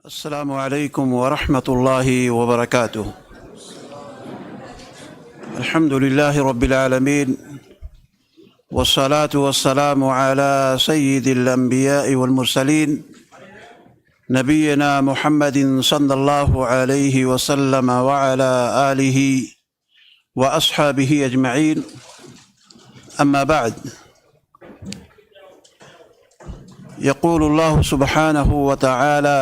السلام عليكم ورحمة الله وبركاته. الحمد لله رب العالمين، والصلاة والسلام على سيد الأنبياء والمرسلين نبينا محمد صلى الله عليه وسلم وعلى آله وأصحابه أجمعين. أما بعد، يقول الله سبحانه وتعالى: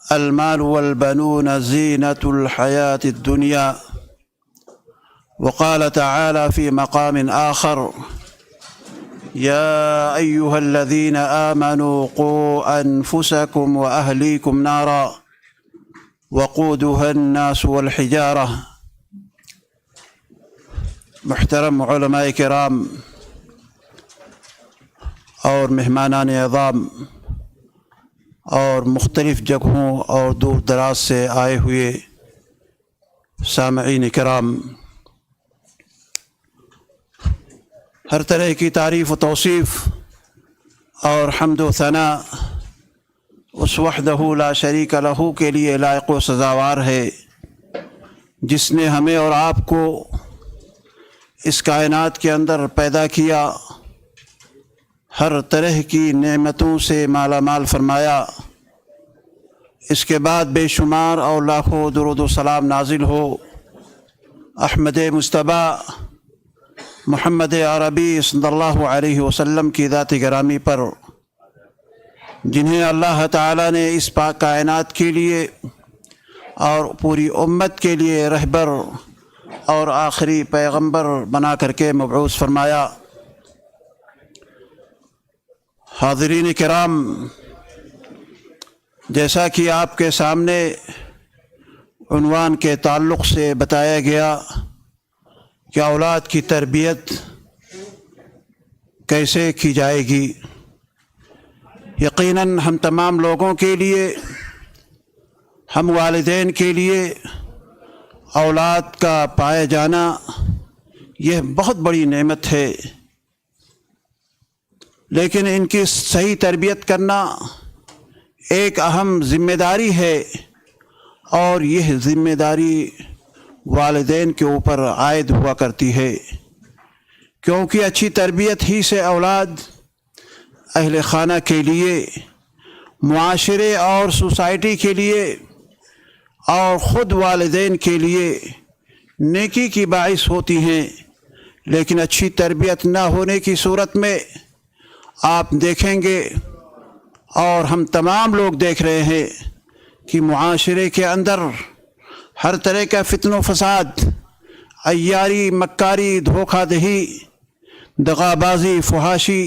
المال والبنون زينة الحياة الدنيا. وقال تعالى في مقام آخر: يا أيها الذين آمنوا قوا أنفسكم وأهليكم نارا وقودها الناس والحجارة. محترم علماء کرام اور مہمانان اعظام اور مختلف جگہوں اور دور دراز سے آئے ہوئے سامعین کرام، ہر طرح کی تعریف و توصیف اور حمد و ثناء اس وحدہ لا شریک لہ کے لیے لائق و سزاوار ہے، جس نے ہمیں اور آپ کو اس کائنات کے اندر پیدا کیا، ہر طرح کی نعمتوں سے مالا مال فرمایا، اس کے بعد بے شمار اور لاکھوں درود و سلام نازل ہو احمد مصطفیٰ محمد عربی صلی اللہ علیہ وسلم کی ذات گرامی پر، جنہیں اللہ تعالیٰ نے اس پاک کائنات کے لیے اور پوری امت کے لیے رہبر اور آخری پیغمبر بنا کر کے مبعوث فرمایا۔ حاضرین کرام، جیسا کہ آپ کے سامنے عنوان کے تعلق سے بتایا گیا کہ اولاد کی تربیت کیسے کی جائے گی، یقیناً ہم تمام لوگوں کے لیے، ہم والدین کے لیے اولاد کا پائے جانا یہ بہت بڑی نعمت ہے، لیکن ان کی صحیح تربیت کرنا ایک اہم ذمہ داری ہے، اور یہ ذمہ داری والدین کے اوپر عائد ہوا کرتی ہے، کیونکہ اچھی تربیت ہی سے اولاد اہل خانہ کے لیے، معاشرے اور سوسائٹی کے لیے اور خود والدین کے لیے نیکی کی باعث ہوتی ہیں۔ لیکن اچھی تربیت نہ ہونے کی صورت میں آپ دیکھیں گے، اور ہم تمام لوگ دیکھ رہے ہیں کہ معاشرے کے اندر ہر طرح کا فتن و فساد، عیاری، مکاری، دھوکہ دہی، دغا بازی، فحاشی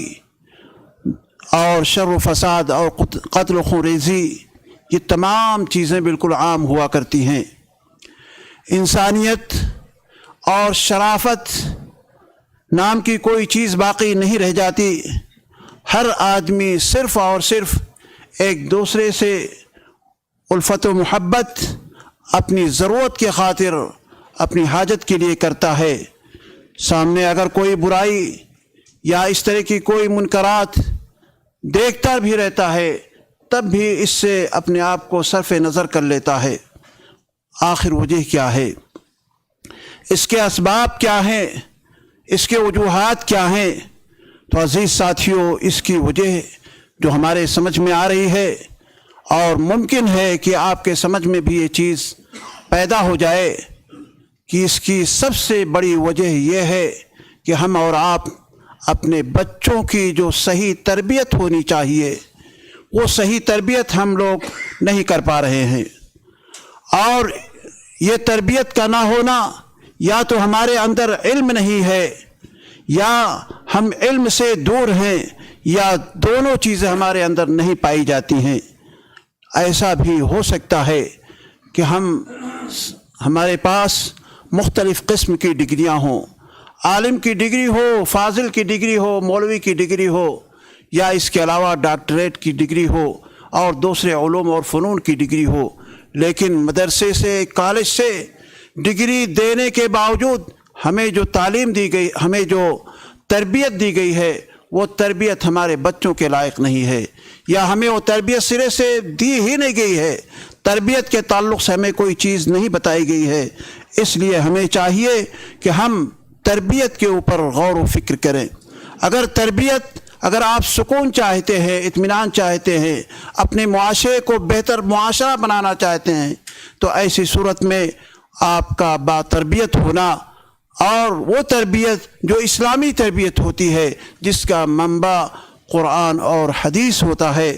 اور شر و فساد اور قتل و خونریزی، یہ تمام چیزیں بالکل عام ہوا کرتی ہیں۔ انسانیت اور شرافت نام کی کوئی چیز باقی نہیں رہ جاتی، ہر آدمی صرف اور صرف ایک دوسرے سے الفت و محبت اپنی ضرورت کے خاطر، اپنی حاجت کے لیے کرتا ہے۔ سامنے اگر کوئی برائی یا اس طرح کی کوئی منکرات دیکھتا بھی رہتا ہے، تب بھی اس سے اپنے آپ کو صرف نظر کر لیتا ہے۔ آخر وجہ کیا ہے؟ اس کے اسباب کیا ہیں؟ اس کے وجوہات کیا ہیں؟ تو عزیز ساتھیوں، اس کی وجہ جو ہمارے سمجھ میں آ رہی ہے، اور ممکن ہے کہ آپ کے سمجھ میں بھی یہ چیز پیدا ہو جائے، کہ اس کی سب سے بڑی وجہ یہ ہے کہ ہم اور آپ اپنے بچوں کی جو صحیح تربیت ہونی چاہیے، وہ صحیح تربیت ہم لوگ نہیں کر پا رہے ہیں۔ اور یہ تربیت کا نہ ہونا، یا تو ہمارے اندر علم نہیں ہے، یا ہم علم سے دور ہیں، یا دونوں چیزیں ہمارے اندر نہیں پائی جاتی ہیں۔ ایسا بھی ہو سکتا ہے کہ ہمارے پاس مختلف قسم کی ڈگریاں ہوں، عالم کی ڈگری ہو، فاضل کی ڈگری ہو، مولوی کی ڈگری ہو، یا اس کے علاوہ ڈاکٹریٹ کی ڈگری ہو، اور دوسرے علوم اور فنون کی ڈگری ہو، لیکن مدرسے سے، کالج سے ڈگری دینے کے باوجود ہمیں جو تعلیم دی گئی، ہمیں جو تربیت دی گئی ہے، وہ تربیت ہمارے بچوں کے لائق نہیں ہے، یا ہمیں وہ تربیت سرے سے دی ہی نہیں گئی ہے، تربیت کے تعلق سے ہمیں کوئی چیز نہیں بتائی گئی ہے۔ اس لیے ہمیں چاہیے کہ ہم تربیت کے اوپر غور و فکر کریں۔ اگر آپ سکون چاہتے ہیں، اطمینان چاہتے ہیں، اپنے معاشرے کو بہتر معاشرہ بنانا چاہتے ہیں، تو ایسی صورت میں آپ کا با تربیت ہونا، اور وہ تربیت جو اسلامی تربیت ہوتی ہے، جس کا منبع قرآن اور حدیث ہوتا ہے،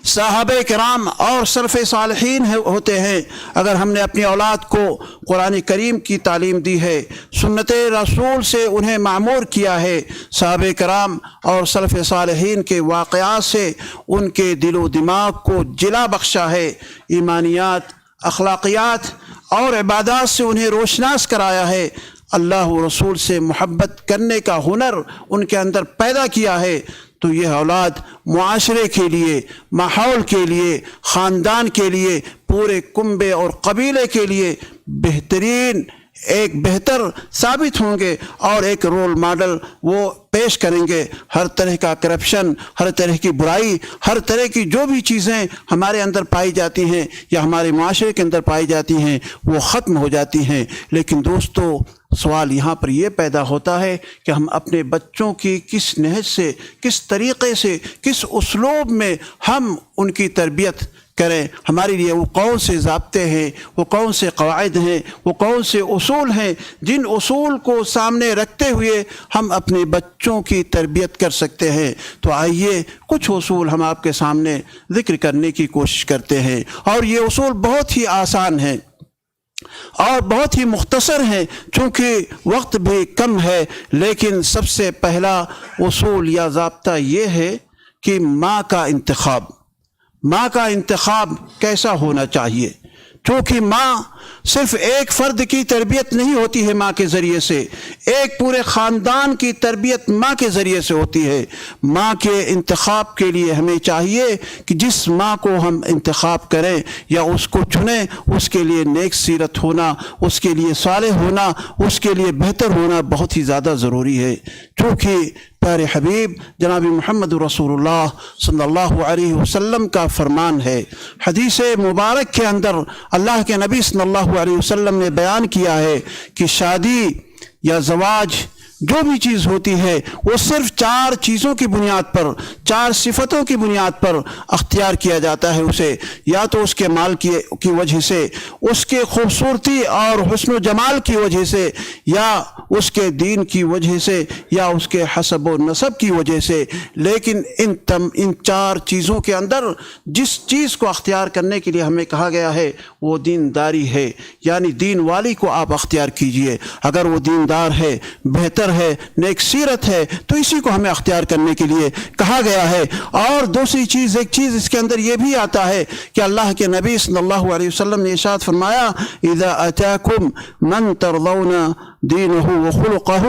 صحابہ کرام اور سلف صالحین ہوتے ہیں۔ اگر ہم نے اپنی اولاد کو قرآن کریم کی تعلیم دی ہے، سنت رسول سے انہیں معمور کیا ہے، صحابہ کرام اور سلف صالحین کے واقعات سے ان کے دل و دماغ کو جلا بخشا ہے، ایمانیات، اخلاقیات اور عبادات سے انہیں روشناس کرایا ہے، اللہ و رسول سے محبت کرنے کا ہنر ان کے اندر پیدا کیا ہے، تو یہ اولاد معاشرے کے لیے، ماحول کے لیے، خاندان کے لیے، پورے کنبے اور قبیلے کے لیے بہتر ثابت ہوں گے، اور ایک رول ماڈل وہ پیش کریں گے۔ ہر طرح کا کرپشن، ہر طرح کی برائی، ہر طرح کی جو بھی چیزیں ہمارے اندر پائی جاتی ہیں یا ہمارے معاشرے کے اندر پائی جاتی ہیں، وہ ختم ہو جاتی ہیں۔ لیکن دوستو، سوال یہاں پر یہ پیدا ہوتا ہے کہ ہم اپنے بچوں کی کس نہج سے، کس طریقے سے، کس اسلوب میں ہم ان کی تربیت کریں۔ ہمارے لیے وہ کون سے ضابطے ہیں، وہ کون سے قواعد ہیں، وہ کون سے اصول ہیں، جن اصول کو سامنے رکھتے ہوئے ہم اپنے بچوں کی تربیت کر سکتے ہیں۔ تو آئیے کچھ اصول ہم آپ کے سامنے ذکر کرنے کی کوشش کرتے ہیں، اور یہ اصول بہت ہی آسان ہیں اور بہت ہی مختصر ہیں، چونکہ وقت بھی کم ہے۔ لیکن سب سے پہلا اصول یا ضابطہ یہ ہے کہ ماں کا انتخاب کیسا ہونا چاہیے، چونکہ ماں صرف ایک فرد کی تربیت نہیں ہوتی ہے، ماں کے ذریعے سے ایک پورے خاندان کی تربیت ماں کے ذریعے سے ہوتی ہے۔ ماں کے انتخاب کے لیے ہمیں چاہیے کہ جس ماں کو ہم انتخاب کریں یا اس کو چنیں، اس کے لیے نیک سیرت ہونا، اس کے لیے صالح ہونا، اس کے لیے بہتر ہونا بہت ہی زیادہ ضروری ہے، چونکہ پیارے حبیب جناب محمد رسول اللہ صلی اللہ علیہ وسلم کا فرمان ہے۔ حدیث مبارک کے اندر اللہ کے نبی صلی اللہ علیہ وسلم نے بیان کیا ہے کہ شادی یا زواج جو بھی چیز ہوتی ہے، وہ صرف 4 چیزوں کی بنیاد پر، 4 صفتوں کی بنیاد پر اختیار کیا جاتا ہے اسے، یا تو اس کے مال کی وجہ سے، اس کے خوبصورتی اور حسن و جمال کی وجہ سے، یا اس کے دین کی وجہ سے، یا اس کے حسب و نسب کی وجہ سے۔ لیکن ان 4 چیزوں کے اندر جس چیز کو اختیار کرنے کے لیے ہمیں کہا گیا ہے وہ دینداری ہے، یعنی دین والی کو آپ اختیار کیجئے۔ اگر وہ دیندار ہے، بہتر ہے، نیک سیرت ہے، تو اسی کو ہمیں اختیار کرنے کے لیے کہا گیا ہے۔ اور دوسری چیز، ایک چیز اس کے اندر یہ بھی آتا ہے کہ اللہ کے نبی صلی اللہ علیہ وسلم نے ارشاد فرمایا، اذا اتاکم من ترضون دینہ وخلقہ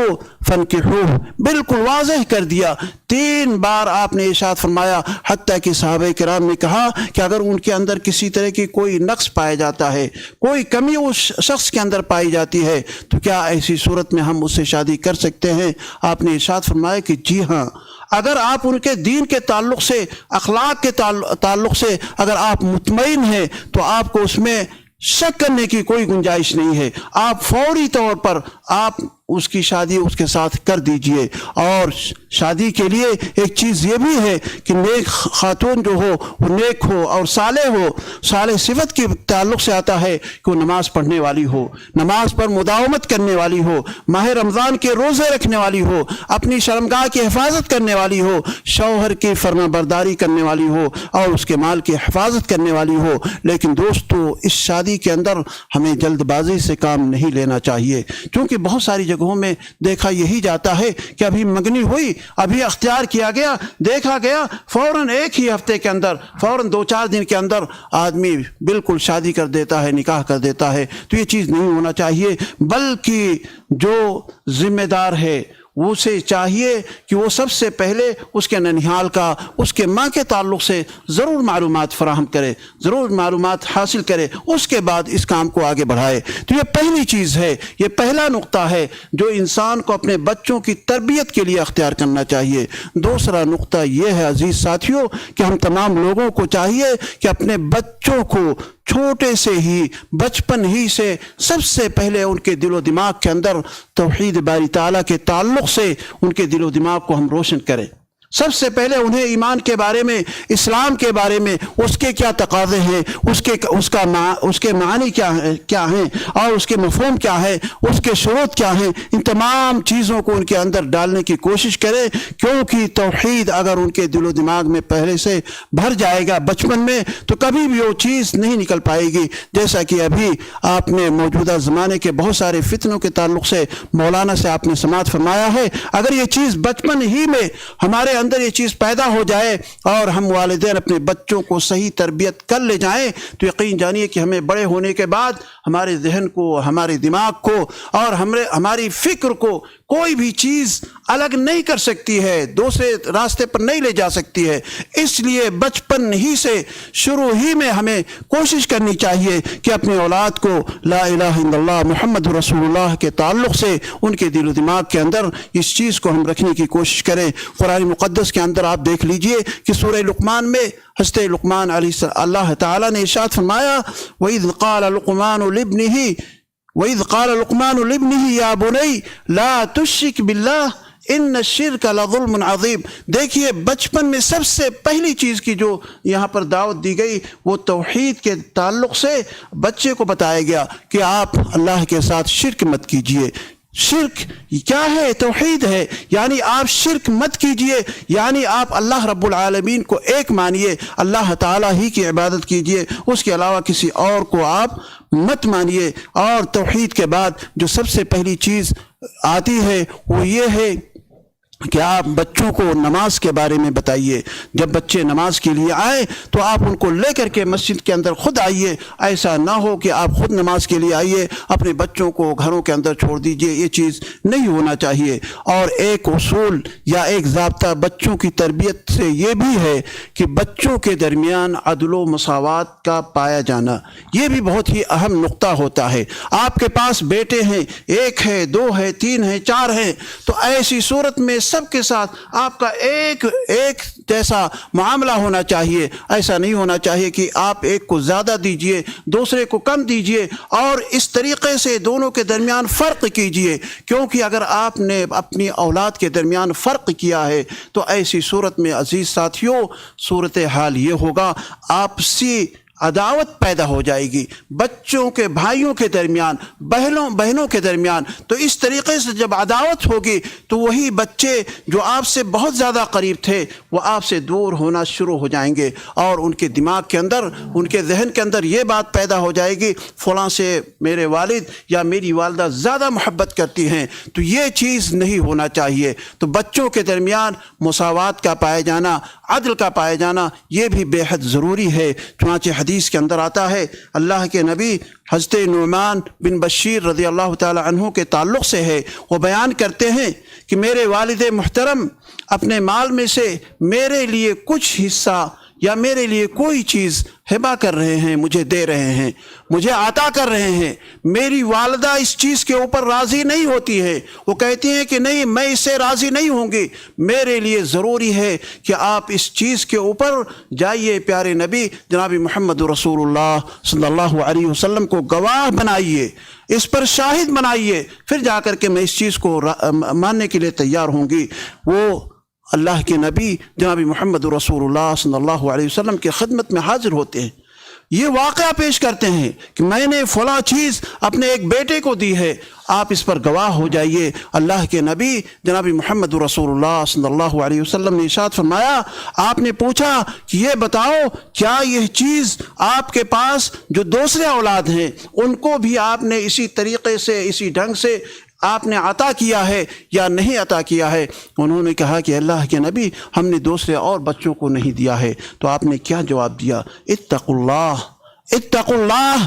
فانکحوہ، بالکل واضح کر دیا، 3 بار آپ نے ارشاد فرمایا، حتیٰ کہ صحابہ کرام نے کہا کہ اگر ان کے اندر کسی طرح کی کوئی نقص پایا جاتا ہے، کوئی کمی اس شخص کے اندر پائی جاتی ہے، تو کیا ایسی صورت میں ہم اس سے شادی کر سکتے ہیں؟ آپ نے ارشاد فرمایا کہ جی ہاں، اگر آپ ان کے دین کے تعلق سے، اخلاق کے تعلق سے اگر آپ مطمئن ہیں تو آپ کو اس میں شک کرنے کی کوئی گنجائش نہیں ہے، آپ فوری طور پر آپ اس کی شادی اس کے ساتھ کر دیجئے۔ اور شادی کے لیے ایک چیز یہ بھی ہے کہ نیک خاتون جو ہو وہ نیک ہو اور صالح ہو۔ صالح صفت کے تعلق سے آتا ہے کہ وہ نماز پڑھنے والی ہو، نماز پر مداومت کرنے والی ہو، ماہ رمضان کے روزے رکھنے والی ہو، اپنی شرمگاہ کی حفاظت کرنے والی ہو، شوہر کی فرما برداری کرنے والی ہو، اور اس کے مال کی حفاظت کرنے والی ہو۔ لیکن دوستو، اس شادی کے اندر ہمیں جلد بازی سے کام نہیں لینا چاہیے، کیونکہ بہت ساری جگہوں میں دیکھا یہی جاتا ہے کہ ابھی منگنی ہوئی، ابھی اختیار کیا گیا، دیکھا گیا، فوراً ایک ہی ہفتے کے اندر، فوراً 2-4 دن کے اندر آدمی بالکل شادی کر دیتا ہے، نکاح کر دیتا ہے۔ تو یہ چیز نہیں ہونا چاہیے، بلکہ جو ذمہ دار ہے اسے چاہیے کہ وہ سب سے پہلے اس کے ننھیال کا، اس کے ماں کے تعلق سے ضرور معلومات فراہم کرے، ضرور معلومات حاصل کرے، اس کے بعد اس کام کو آگے بڑھائے۔ تو یہ پہلی چیز ہے، یہ پہلا نقطہ ہے جو انسان کو اپنے بچوں کی تربیت کے لیے اختیار کرنا چاہیے۔ دوسرا نقطہ یہ ہے عزیز ساتھیوں کہ ہم تمام لوگوں کو چاہیے کہ اپنے بچوں کو چھوٹے سے ہی، بچپن ہی سے سب سے پہلے ان کے دل و دماغ کے اندر توحید باری تعالیٰ کے تعلق سے ان کے دل و دماغ کو ہم روشن کریں۔ سب سے پہلے انہیں ایمان کے بارے میں، اسلام کے بارے میں، اس کے کیا تقاضے ہیں، اس کے معنی کیا ہیں اور اس کے مفہوم کیا ہے، اس کے شروط کیا ہیں، ان تمام چیزوں کو ان کے اندر ڈالنے کی کوشش کریں، کیونکہ توحید اگر ان کے دل و دماغ میں پہلے سے بھر جائے گا بچپن میں تو کبھی بھی وہ چیز نہیں نکل پائے گی۔ جیسا کہ ابھی آپ نے موجودہ زمانے کے بہت سارے فتنوں کے تعلق سے مولانا سے آپ نے سماعت فرمایا ہے، اگر یہ چیز بچپن ہی میں ہمارے اندر یہ چیز پیدا ہو جائے اور ہم والدین اپنے بچوں کو صحیح تربیت کر لے جائیں تو یقین جانیے کہ ہمیں بڑے ہونے کے بعد ہمارے ذہن کو، ہمارے دماغ کو اور ہماری فکر کو کوئی بھی چیز الگ نہیں کر سکتی ہے، دوسرے راستے پر نہیں لے جا سکتی ہے۔ اس لیے بچپن ہی سے، شروع ہی میں ہمیں کوشش کرنی چاہیے کہ اپنے اولاد کو لا الہ الا اللہ محمد رسول اللہ کے تعلق سے ان کے دل و دماغ کے اندر اس چیز کو ہم رکھنے کی کوشش کریں۔ قرآن مقدس کے اندر آپ دیکھ لیجئے کہ سورہ لقمان میں حضرت لقمان علیہ السلام اللہ تعالیٰ نے ارشاد فرمایا وَإِذْ قَالَ لُقْمَانُ لِابْنِهِ يَا بُنَيَّ لَا تُشْرِكْ بِاللَّهِ ان الشرک لظلم عظیم۔ دیکھیے بچپن میں سب سے پہلی چیز کی جو یہاں پر دعوت دی گئی وہ توحید کے تعلق سے بچے کو بتایا گیا کہ آپ اللہ کے ساتھ شرک مت کیجئے۔ شرک کیا ہے؟ توحید ہے، یعنی آپ شرک مت کیجئے، یعنی آپ اللہ رب العالمین کو ایک مانیے، اللہ تعالیٰ ہی کی عبادت کیجئے، اس کے علاوہ کسی اور کو آپ مت مانیے۔ اور توحید کے بعد جو سب سے پہلی چیز آتی ہے وہ یہ ہے کہ آپ بچوں کو نماز کے بارے میں بتائیے۔ جب بچے نماز کے لیے آئیں تو آپ ان کو لے کر کے مسجد کے اندر خود آئیے، ایسا نہ ہو کہ آپ خود نماز کے لیے آئیے اپنے بچوں کو گھروں کے اندر چھوڑ دیجئے، یہ چیز نہیں ہونا چاہیے۔ اور ایک اصول یا ایک ضابطہ بچوں کی تربیت سے یہ بھی ہے کہ بچوں کے درمیان عدل و مساوات کا پایا جانا، یہ بھی بہت ہی اہم نقطہ ہوتا ہے۔ آپ کے پاس بیٹے ہیں، ایک ہے، دو ہے، تین ہے، چار ہیں، تو ایسی صورت میں سب کے ساتھ آپ کا ایک جیسا معاملہ ہونا چاہیے۔ ایسا نہیں ہونا چاہیے کہ آپ ایک کو زیادہ دیجئے، دوسرے کو کم دیجئے، اور اس طریقے سے دونوں کے درمیان فرق کیجئے، کیونکہ اگر آپ نے اپنی اولاد کے درمیان فرق کیا ہے تو ایسی صورت میں عزیز ساتھیوں صورتحال یہ ہوگا آپسی عداوت پیدا ہو جائے گی بچوں کے بھائیوں کے درمیان، بہنوں کے درمیان۔ تو اس طریقے سے جب عداوت ہوگی تو وہی بچے جو آپ سے بہت زیادہ قریب تھے وہ آپ سے دور ہونا شروع ہو جائیں گے، اور ان کے دماغ کے اندر، ان کے ذہن کے اندر یہ بات پیدا ہو جائے گی فلاں سے میرے والد یا میری والدہ زیادہ محبت کرتی ہیں، تو یہ چیز نہیں ہونا چاہیے۔ تو بچوں کے درمیان مساوات کا پائے جانا، عدل کا پائے جانا، یہ بھی بے حد ضروری ہے۔ چنانچہ حدیث کے اندر آتا ہے، اللہ کے نبی حضرت نعمان بن بشیر رضی اللہ تعالی عنہ کے تعلق سے ہے، وہ بیان کرتے ہیں کہ میرے والد محترم اپنے مال میں سے میرے لیے کچھ حصہ یا میرے لیے کوئی چیز ہبہ کر رہے ہیں، مجھے دے رہے ہیں، مجھے عطا کر رہے ہیں۔ میری والدہ اس چیز کے اوپر راضی نہیں ہوتی ہے، وہ کہتی ہیں کہ نہیں، میں اس سے راضی نہیں ہوں گی، میرے لیے ضروری ہے کہ آپ اس چیز کے اوپر جائیے، پیارے نبی جناب محمد رسول اللہ صلی اللہ علیہ وسلم کو گواہ بنائیے، اس پر شاہد بنائیے، پھر جا کر کے میں اس چیز کو ماننے کے لیے تیار ہوں گی۔ وہ اللہ کے نبی جناب محمد رسول اللہ صلی اللہ علیہ وسلم کی خدمت میں حاضر ہوتے ہیں، یہ واقعہ پیش کرتے ہیں کہ میں نے فلاں چیز اپنے ایک بیٹے کو دی ہے، آپ اس پر گواہ ہو جائیے۔ اللہ کے نبی جناب محمد رسول اللہ صلی اللہ علیہ وسلم نے ارشاد فرمایا، آپ نے پوچھا کہ یہ بتاؤ کیا یہ چیز آپ کے پاس جو دوسرے اولاد ہیں ان کو بھی آپ نے اسی طریقے سے، اسی ڈھنگ سے آپ نے عطا کیا ہے یا نہیں عطا کیا ہے؟ انہوں نے کہا کہ اللہ کے نبی ہم نے دوسرے اور بچوں کو نہیں دیا ہے۔ تو آپ نے کیا جواب دیا؟ اتقوا اللہ، اتقوا اللہ